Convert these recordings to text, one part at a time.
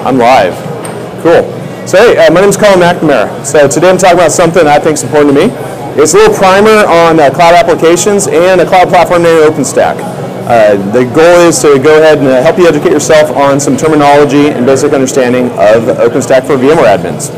I'm live. Cool. So hey, my name is Colin McNamara. So today I'm talking about something I think is important to me. It's a little primer on cloud applications and a cloud platform named OpenStack. The goal is to go ahead and help you educate yourself on some terminology and basic understanding of OpenStack for VMware admins.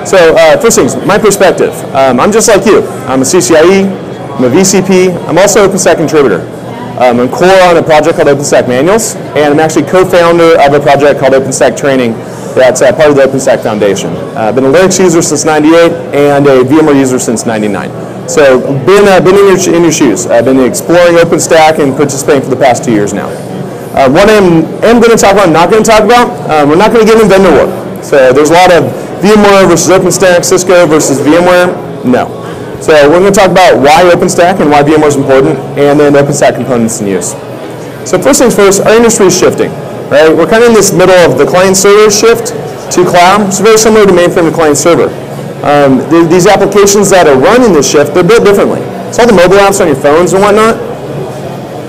So first things, my perspective. I'm just like you. I'm a CCIE, I'm a VCP, I'm also an OpenStack contributor. I'm core on a project called OpenStack Manuals, and I'm actually co-founder of a project called OpenStack Training that's part of the OpenStack Foundation. I've been a Linux user since '98 and a VMware user since '99. So been in your shoes. I've been exploring OpenStack and participating for the past 2 years now. What I am going to talk about, not going to talk about, we're not going to get into vendor war. So there's a lot of VMware versus OpenStack, Cisco versus VMware. No. So we're going to talk about why OpenStack and why VMware is important, and then OpenStack components in use. So first things first, our industry is shifting. Right? We're kind of in this middle of the client-server shift to cloud. It's very similar to mainframe to client-server. These applications that are running this shift, they're built differently. So all the mobile apps on your phones and whatnot,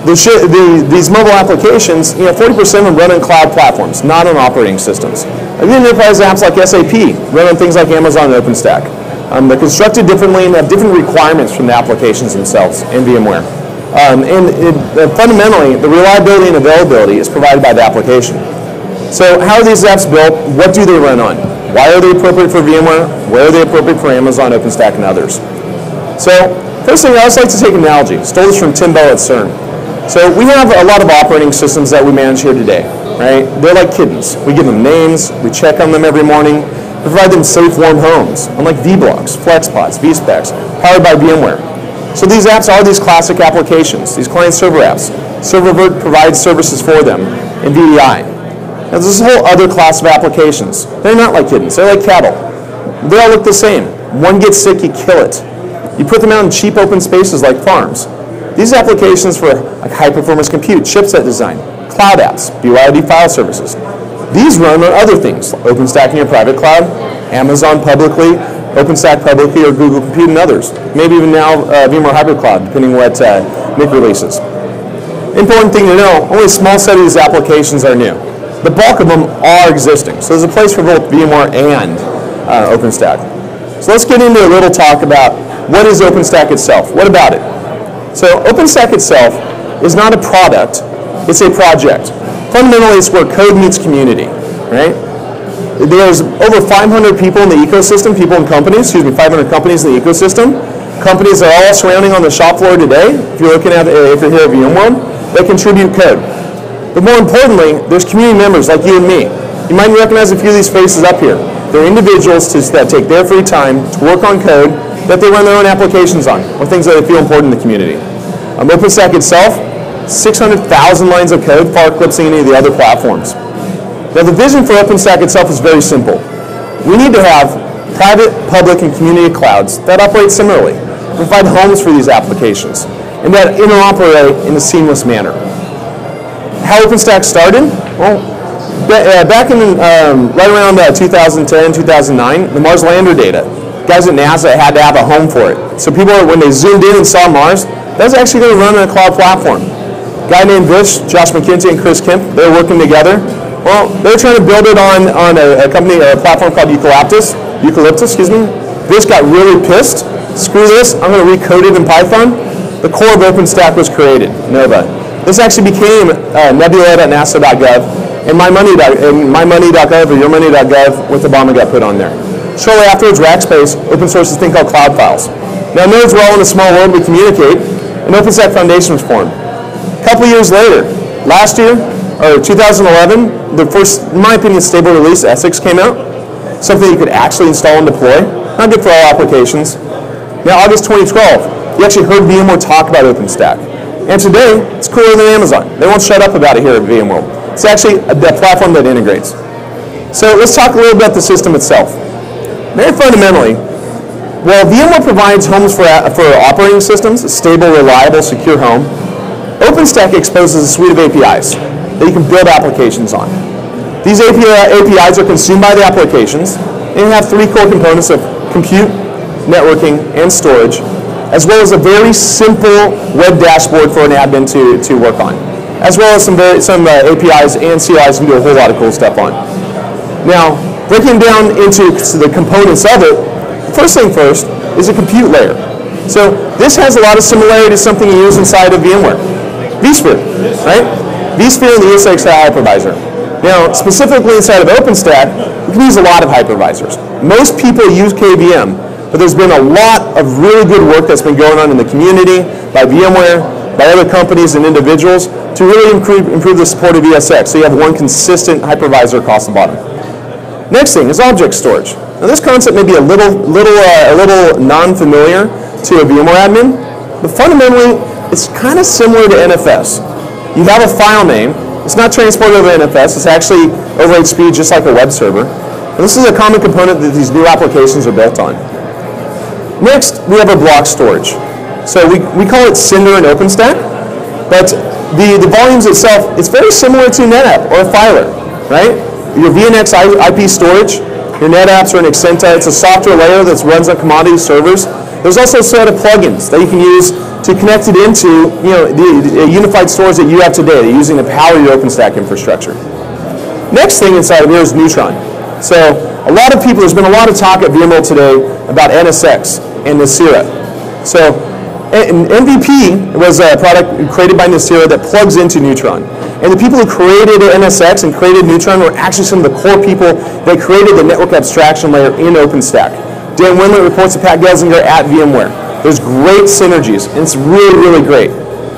these mobile applications, 40% of them run on cloud platforms, not on operating systems. Even enterprise apps like SAP run on things like Amazon and OpenStack. They're constructed differently and have different requirements from the applications themselves in VMware. Fundamentally, the reliability and availability is provided by the application. So how are these apps built? What do they run on? Why are they appropriate for VMware? Where are they appropriate for Amazon, OpenStack, and others? So first thing, I always like to take an analogy. Stole this from Tim Bell at CERN. So we have a lot of operating systems that we manage here today, right? They're like kittens. We give them names. We check on them every morning. We provide them safe, warm homes, unlike vBlocks, FlexPods, vSpecs, powered by VMware. So these apps are these classic applications, these client-server apps. Serververt provides services for them in VDI. Now there's this whole other class of applications. They're not like kittens, they're like cattle. They all look the same. One gets sick, you kill it. You put them out in cheap open spaces like farms. These applications for like high-performance compute, chipset design, cloud apps, BYOD file services. These run on other things, OpenStack in your private cloud, Amazon publicly, OpenStack publicly, or Google Compute and others. Maybe even now VMware Hybrid Cloud, depending what Nick releases. Important thing to know, only a small set of these applications are new. The bulk of them are existing. So there's a place for both VMware and OpenStack. So let's get into a little talk about what is OpenStack itself. What about it? So OpenStack itself is not a product, it's a project. Fundamentally, it's where code meets community, right? There's over 500 people in the ecosystem, 500 companies in the ecosystem. Companies are all surrounding on the shop floor today. If you're here at VMworld, they contribute code. But more importantly, there's community members like you and me. You might recognize a few of these faces up here. They're individuals that take their free time to work on code that they run their own applications on, or things that they feel important in the community. OpenStack itself, 600,000 lines of code, far eclipsing any of the other platforms. Now the vision for OpenStack itself is very simple. We need to have private, public, and community clouds that operate similarly, provide homes for these applications, and that interoperate in a seamless manner. How OpenStack started? Well, back in right around 2010, 2009, the Mars lander data. Guys at NASA had to have a home for it. So people, when they zoomed in and saw Mars, that was actually going to run on a cloud platform. A guy named Vish, Josh McKenzie, and Chris Kemp, they were working together. Well, they're trying to build it on a platform called Eucalyptus. Vish got really pissed. Screw this, I'm going to recode it in Python. The core of OpenStack was created, Nova. This actually became nebula.nasa.gov and mymoney.gov or yourmoney.gov with Obama got put on there. Shortly afterwards, Rackspace open sourced this thing called Cloud Files. Now nodes we're all in a small world, we communicate, and OpenStack Foundation was formed. A couple years later, last year, or 2011, the first, in my opinion, stable release, Essex, came out. Something you could actually install and deploy. Not good for all applications. Now, August 2012, you actually heard VMware talk about OpenStack. And today, it's cooler than Amazon. They won't shut up about it here at VMworld. It's actually a platform that integrates. So let's talk a little about the system itself. Very fundamentally, while VMware provides homes for operating systems, a stable, reliable, secure home, OpenStack exposes a suite of APIs that you can build applications on. These APIs are consumed by the applications and have three core components of compute, networking, and storage, as well as a very simple web dashboard for an admin to work on, as well as some APIs and CLIs you can do a whole lot of cool stuff on. Now, breaking down into the components of it, first thing first is a compute layer. So this has a lot of similarity to something you use inside of VMware. vSphere, right? vSphere and the ESXi hypervisor. Now, specifically inside of OpenStack, you can use a lot of hypervisors. Most people use KVM, but there's been a lot of really good work that's been going on in the community by VMware, by other companies and individuals to really improve the support of ESX, so you have one consistent hypervisor across the bottom. Next thing is object storage. Now this concept may be a little non-familiar to a VMware admin, but fundamentally it's kind of similar to NFS. You have a file name. It's not transported over NFS. It's actually over HTTP just like a web server. And this is a common component that these new applications are built on. Next, we have a block storage. So we call it Cinder and OpenStack, but the volumes itself, it's very similar to NetApp or a filer, right? Your VNX IP storage, your NetApps or an Exenta, it's a software layer that runs on commodity servers. There's also a set of plugins that you can use to connect it into the unified stores that you have today, using to power your OpenStack infrastructure. Next thing inside of here is Neutron. So a lot of people, there's been a lot of talk at VMware today about NSX and Nicira. So MVP was a product created by Nicira that plugs into Neutron. And the people who created NSX and created Neutron were actually some of the core people that created the network abstraction layer in OpenStack. Dan Winlet reports to Pat Gelsinger at VMware. There's great synergies, and it's really, really great.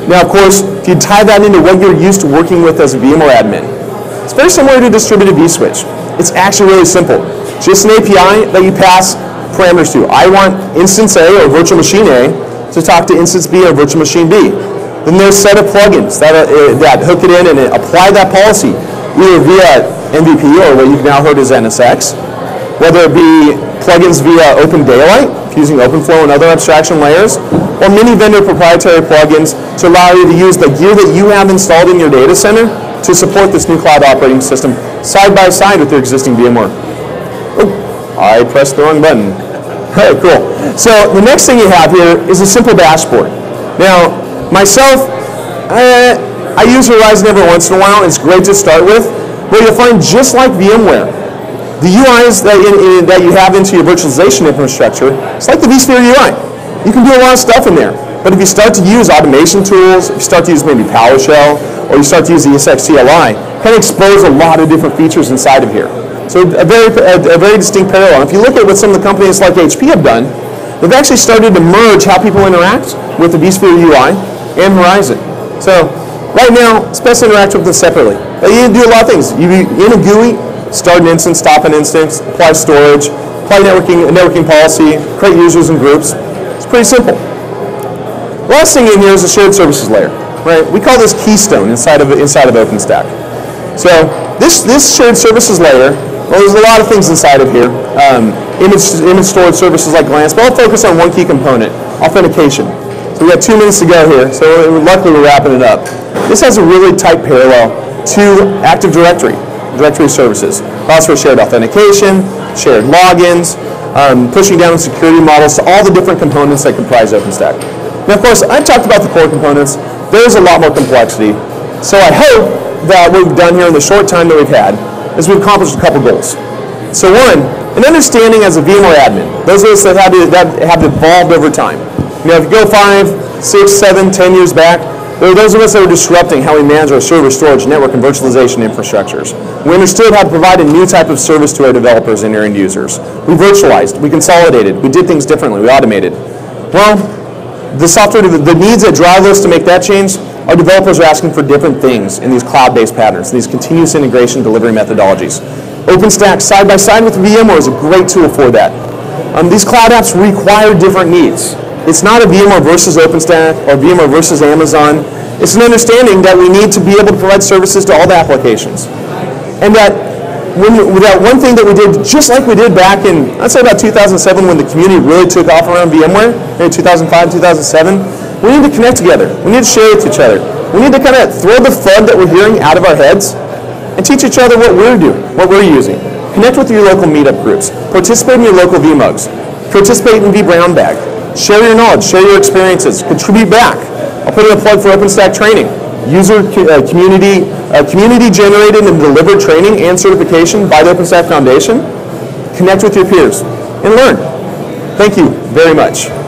Now, of course, if you tie that into what you're used to working with as a VMware admin, it's very similar to distributed vSwitch. It's actually really simple. Just an API that you pass parameters to. I want instance A or virtual machine A to talk to instance B or virtual machine B. Then there's a set of plugins that hook it in and apply that policy, either via MVP or what you've now heard as NSX, whether it be plugins via Open Daylight, using OpenFlow and other abstraction layers, or many vendor proprietary plugins to allow you to use the gear that you have installed in your data center to support this new cloud operating system side by side with your existing VMware. Oh, I pressed the wrong button. All right, cool. So the next thing you have here is a simple dashboard. Now, myself, I use Horizon every once in a while. It's great to start with, but you'll find just like VMware, the UIs that you have into your virtualization infrastructure, it's like the vSphere UI. You can do a lot of stuff in there, but if you start to use automation tools, if you start to use maybe PowerShell, or you start to use the ESX CLI, kind of expose a lot of different features inside of here. So a very distinct parallel. If you look at what some of the companies like HP have done, they've actually started to merge how people interact with the vSphere UI and Horizon. So right now, it's best to interact with them separately. You do a lot of things. You in a GUI, start an instance, stop an instance, apply storage, apply networking policy, create users and groups. It's pretty simple. The last thing in here is a shared services layer, right? We call this Keystone inside of OpenStack. So this shared services layer, well, there's a lot of things inside of here. Image storage services like Glance, but I'll focus on one key component, authentication. So we got 2 minutes to go here, so luckily we're wrapping it up. This has a really tight parallel to Active Directory services. Allows for shared authentication, shared logins, pushing down security models to all the different components that comprise OpenStack. Now, of course, I've talked about the core components. There's a lot more complexity. So I hope that what we've done here in the short time that we've had is we've accomplished a couple goals. So one, an understanding as a VMware admin, those of us that have evolved over time. You know, if you go 5, 6, 7, 10 years back, there are those of us that are disrupting how we manage our server storage, network, and virtualization infrastructures. We understood how to provide a new type of service to our developers and our end users. We virtualized, we consolidated, we did things differently, we automated. Well, the needs that drive us to make that change, our developers are asking for different things in these cloud-based patterns, these continuous integration delivery methodologies. OpenStack side by side with VMware is a great tool for that. These cloud apps require different needs. It's not a VMware versus OpenStack or VMware versus Amazon. It's an understanding that we need to be able to provide services to all the applications. And that one thing that we did, just like we did back in, I'd say about 2007 when the community really took off around VMware, maybe 2005, 2007, we need to connect together. We need to share with each other. We need to kind of throw the FUD that we're hearing out of our heads and teach each other what we're doing, what we're using. Connect with your local meetup groups. Participate in your local vMugs. Participate in vBrownbag. Share your knowledge, share your experiences, contribute back. I'll put in a plug for OpenStack training. community generated and delivered training and certification by the OpenStack Foundation. Connect with your peers and learn. Thank you very much.